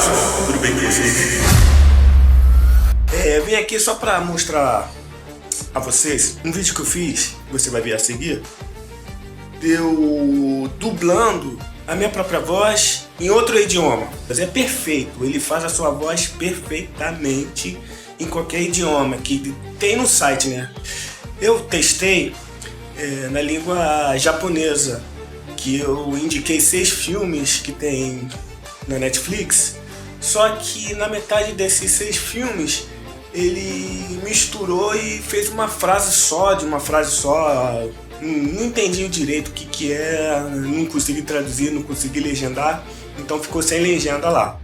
pessoal, tudo bem com vocês? Vim aqui só para mostrar a vocês um vídeo que eu fiz, que você vai ver a seguir, eu dublando a minha própria voz em outro idioma. Mas é perfeito, ele faz a sua voz perfeitamente em qualquer idioma que tem no site, né? Eu testei na língua japonesa, que eu indiquei 6 filmes que tem na Netflix, só que na metade desses 6 filmes ele misturou e fez uma frase só, não entendi direito o que é, não consegui traduzir, não consegui legendar, então ficou sem legenda lá.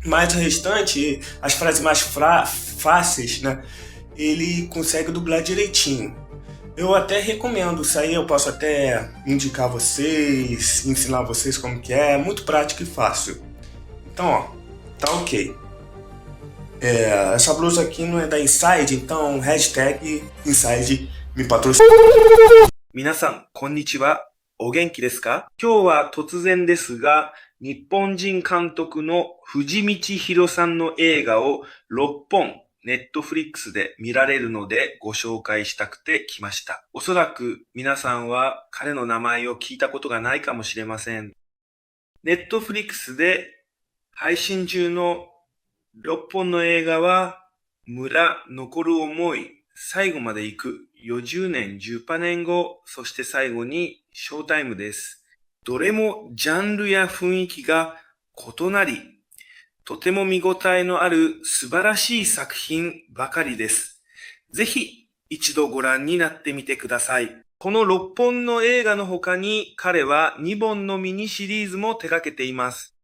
Mas o restante, as frases mais fáceis, né, ele consegue dublar direitinho. Eu até recomendo, isso aí eu posso até indicar vocês, ensinar vocês como que é muito prático e fácil. Então, ó, tá ok. Essa blusa aqui não é da Inside, então hashtag Inside me patrocina. 皆さん、こんにちは。お元気ですか？今日は突然ですが、日本人監督の藤道弘さんの映画を6本、ネットフリックスで見られるのでご紹介したくて来ました。おそらく皆さんは彼の名前を聞いたことがないかもしれません。ネットフリックスで配信中の6本の映画は、村残る思い、最後まで行く、40年、10年後、そして最後にショータイムです。どれもジャンルや雰囲気が異なり、とても見応えのある素晴らしい作品ばかりです。ぜひ一度ご覧になってみてください。この6本の映画の他に彼は2本のミニシリーズも手掛けています。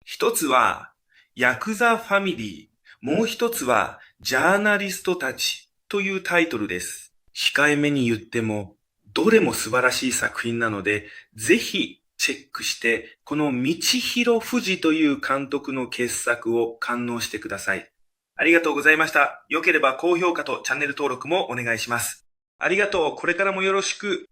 一つはヤクザファミリー、もう一つはジャーナリストたちというタイトルです。控えめに言ってもどれも素晴らしい作品なので、ぜひチェックして、この道弘富士という監督の傑作を堪能してください。ありがとうございました。良ければ高評価とチャンネル登録もお願いします。ありがとう。これからもよろしく。